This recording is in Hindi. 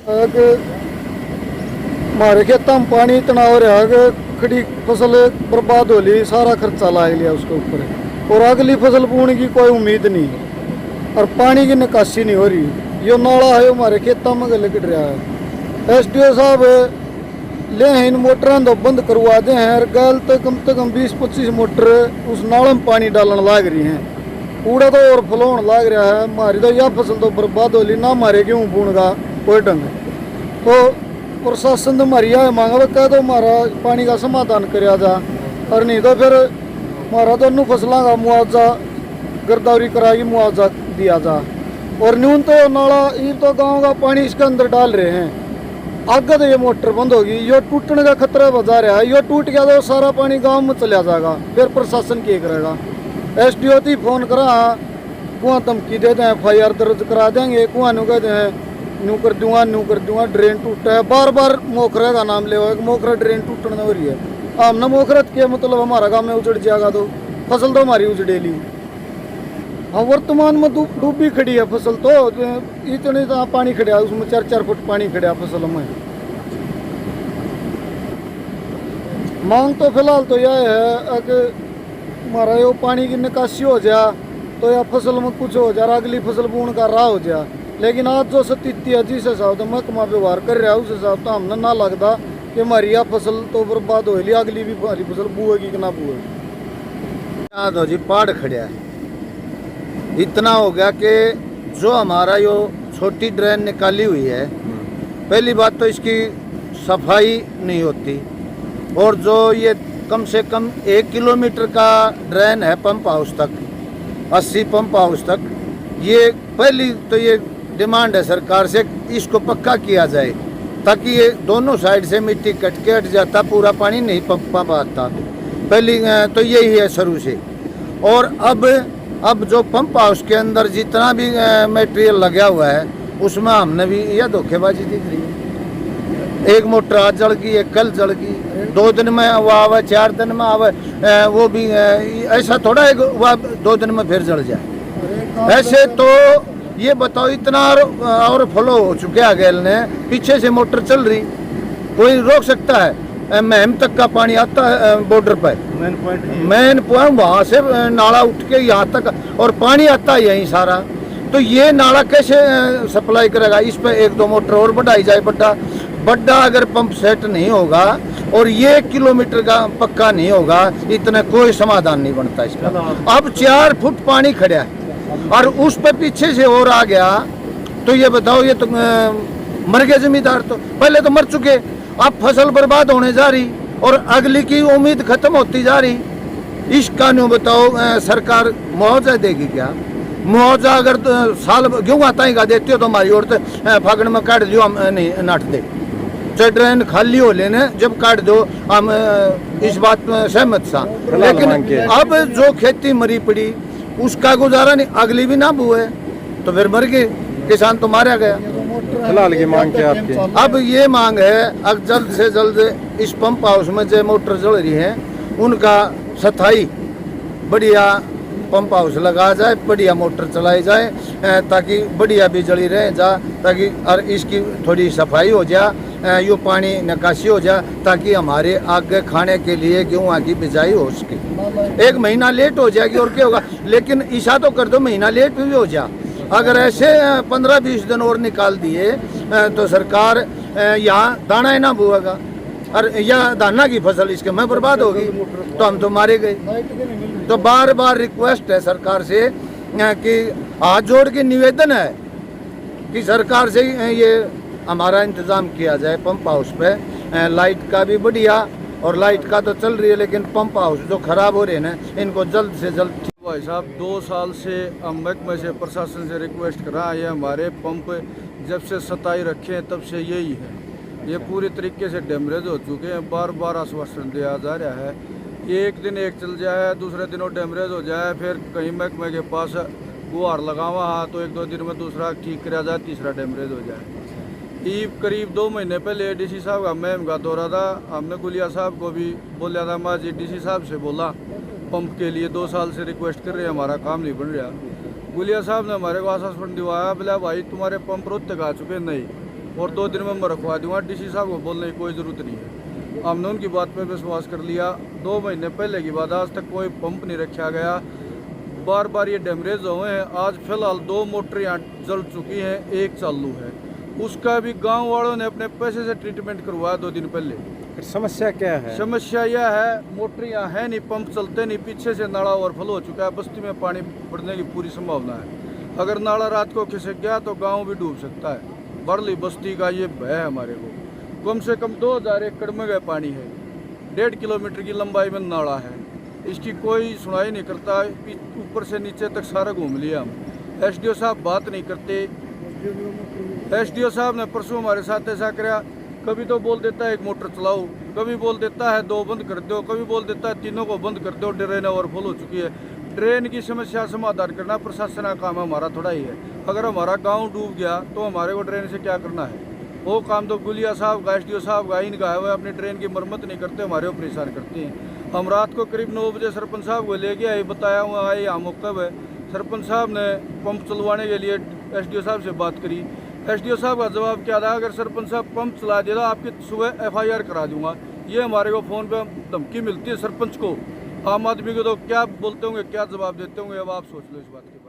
हमारे खेतों में पानी इतना हो रहा है कि खड़ी फसल बर्बाद हो ली, सारा खर्चा ला लिया उसके ऊपर और अगली फसल बोने की कोई उम्मीद नहीं और पानी की निकासी नहीं हो रही। ये नाला है हमारे खेतों में गले गिर रहा है। SDO साहब ले हैं इन मोटरों तो बंद करवा दे हैं और गल तो कम 20-25 मोटर उस नाले में पानी डालने लग रही हैं। कूड़ा तो और फ्लो होने लग रहा है। हमारी तो यह फसल तो बर्बाद हो ली ना, हमारे गेहूँ बून का कोई ढंग। तो प्रशासन तो हमारी यह मांगा कह तो हमारा पानी का समाधान कराया जा और नहीं तो फिर हमारा दोनों फसलों का मुआवजा गिरदावरी कराई मुआवजा दिया जा। और न्यून तो नाला ये तो गाँव का पानी इसके अंदर डाल रहे हैं। आगे तो ये मोटर बंद होगी, ये टूटने का खतरा बजा रहा है। ये टूट गया तो सारा पानी गांव में चला जाएगा, फिर प्रशासन क्या करेगा। SDO थी फोन करा कुआं धमकी दे दें, FIR दर्ज करा देंगे। कुआं नु कहते हैं न्यू कर दूंगा ड्रेन टूटा है। बार बार मोखरे का नाम ले मोखरा ड्रेन टूटने हो रही है। हमने मोखरत के मतलब हमारा गाँव में उजड़ जाएगा तो फसल तो हमारी उजड़ेली। हाँ वर्तमान में डूबी खड़ी है फसल, तो इतने तो पानी खड़ा उसमें 4-4 फुट पानी खड़ा फसल में। मांग तो फिलहाल तो यह है कि हमारा ये पानी की निकासी हो जाए तो या फसल में कुछ हो जाए, अगली फसल बून का राह हो जाए। लेकिन आज जो स्थिति है जिस हिसाब से महकमा व्यवहार कर रहा है उस हिसाब से हमने ना लगता कि हमारी यह फसल तो बर्बाद हो, अगली भी हमारी फसल बुएगी कि ना बुएगी। यहाँ तो जी पहाड़ खड़ा है, इतना हो गया कि जो हमारा यो छोटी ड्रेन निकाली हुई है, पहली बात तो इसकी सफाई नहीं होती और जो ये कम से कम 1 किलोमीटर का ड्रेन है पंप हाउस तक, 80 पंप हाउस तक। ये पहली तो ये डिमांड है सरकार से इसको पक्का किया जाए ताकि ये दोनों साइड से मिट्टी कट के हट जाता, पूरा पानी नहीं पंप आता। पहली तो यही है शुरू से। और अब जो पंप हाउस के अंदर जितना भी मटेरियल लगा हुआ है उसमें हमने भी यह धोखेबाजी दिख रही है। एक मोटर आज जल गई, एक कल जल गई, 2 दिन में वो आवे, 4 दिन में आवे, वो भी ऐसा थोड़ा है वह 2 दिन में फिर जल जाए। ऐसे तो ये बताओ इतना और फ्लो हो चुके आगेल ने, पीछे से मोटर चल रही, कोई रोक सकता है? महम तक का पानी आता है बॉर्डर पर, मेन पॉइंट वहाँ से नाला उठ के यहाँ तक और पानी आता है यहीं सारा। तो ये नाला कैसे सप्लाई करेगा? इस पर 1-2 मोटर और बढ़ाई जाए। बड्डा अगर पंप सेट नहीं होगा और ये 1 किलोमीटर का पक्का नहीं होगा, इतना कोई समाधान नहीं बनता इसका। अब 4 फुट पानी खड़ा है और उस पर पीछे से और आ गया तो ये बताओ, ये तो मर गए जमींदार, तो पहले तो मर चुके, अब फसल बर्बाद होने जा रही और अगली की उम्मीद खत्म होती जा रही। इसका न्यू बताओ सरकार मुआवजा देगी क्या? मुआवजा अगर साल गेहूँ आता ही का देती हो तो हमारी ओर फागण में काट दियो, हम नहीं नाट दे, चाहे ड्रेन खाली हो लेने जब काट दो, हम इस बात में सहमत सा। लेकिन अब जो खेती मरी पड़ी उसका गुजारा नहीं, अगली भी ना बुए तो फिर मर गए, किसान तो मारा गया। फिलहाल की मांग क्या आपकी? अब ये मांग है अब जल्द से जल्द इस पंप हाउस में जो मोटर जल रही है उनका स्थायी बढ़िया पंप हाउस लगा जाए, बढ़िया मोटर चलाई जाए ताकि बढ़िया बिजली रहे जा, ताकि और इसकी थोड़ी सफाई हो जाए, यो पानी निकासी हो जाए ताकि हमारे आगे खाने के लिए गेहूँ की बिजाई हो सके। 1 महीना लेट हो जाएगी और क्या होगा, लेकिन ऐसा तो कर दो महीना लेट भी हो जाए। अगर ऐसे 15-20 दिन और निकाल दिए तो सरकार यहाँ दाना ही ना बोएगा और यह दाना की फसल इसके में बर्बाद होगी तो हम तो मारे गए। तो बार बार रिक्वेस्ट है सरकार से कि हाथ जोड़ के निवेदन है कि सरकार से ये हमारा इंतज़ाम किया जाए पंप हाउस पे, लाइट का भी बढ़िया, और लाइट का तो चल रही है लेकिन पंप हाउस जो खराब हो रहे हैं ना इनको जल्द से जल्द। भाई साहब 2 साल से हम महकमे से प्रशासन से रिक्वेस्ट कर रहा है, हमारे पंप जब से 27 रखे हैं तब से यही है, ये पूरी तरीके से डैमेज हो चुके हैं। बार बार आश्वासन दिया जा रहा है, एक दिन एक चल जाए, दूसरे दिन वो डैमेज हो जाए, फिर कहीं महकमे के पास गुहार लगावा तो 1-2 दिन में दूसरा ठीक कराया जाए, तीसरा डैमेज हो जाए। करीब 2 महीने पहले DC साहब का महम का दौरा था, हमने गुलिया साहब को भी बोला था, मैं जी DC साहब से बोला पंप के लिए 2 साल से रिक्वेस्ट कर रहे हैं, हमारा काम नहीं बन रहा। गुलिया साहब ने हमारे को आश्वासन दिवाया, बोला भाई तुम्हारे पंप रोहतक आ चुके नहीं, और 2 दिन में मैं रखवा दूंगा। डीसी साहब को बोलने की कोई ज़रूरत नहीं है। हमने उनकी बात पर विश्वास कर लिया। 2 महीने पहले की बात, आज तक कोई पंप नहीं रखा गया। बार बार ये डैमेज हुए हैं। आज फिलहाल 2 मोटर यहाँ जल चुकी हैं, 1 चालू है। उसका भी गांव वालों ने अपने पैसे से ट्रीटमेंट करवाया 2 दिन पहले। फिर समस्या क्या है? समस्या यह है, मोटर यहाँ है नहीं, पंप चलते नहीं, पीछे से नाला ओवरफ्लो हो चुका है। बस्ती में पानी बढ़ने की पूरी संभावना है। अगर नाला रात को खिसक गया तो गांव भी डूब सकता है। बरली बस्ती का ये भय है हमारे को। कम से कम 2000 एकड़ में गए पानी है। 1.5 किलोमीटर की लंबाई में नाला है। इसकी कोई सुनाई नहीं करता। ऊपर से नीचे तक सारा घूम लिया हम। एसडीओ साहब बात नहीं करते। एसडीओ साहब ने परसों हमारे साथ ऐसा कराया। कभी तो बोल देता है 1 मोटर चलाओ, कभी बोल देता है 2 बंद कर दो, कभी बोल देता है 3 को बंद कर दो, ड्रेन ओवरफ्लो हो चुकी है। ड्रेन की समस्या समाधान करना प्रशासन का काम हमारा थोड़ा ही है। अगर हमारा गांव डूब गया तो हमारे को ड्रेन से क्या करना है? वो काम तो गुलिया साहब का, एसडीओ साहब का, इनका है। वह अपनी ड्रेन की मरम्मत नहीं करते, हमारे को परेशान करते हैं। हम रात को करीब 9 बजे सरपंच साहब को ले गया, बताया हुआ है यहाँ मौका है। सरपंच साहब ने पंप चलवाने के लिए एसडीओ साहब से बात करी। एसडीओ साहब का जवाब क्या था, अगर सरपंच साहब पंप चला दिया आपकी सुबह FIR करा दूंगा। ये हमारे को फ़ोन पे धमकी मिलती है सरपंच को। आम आदमी को तो क्या बोलते होंगे, क्या जवाब देते होंगे, अब आप सोच लो इस बात के।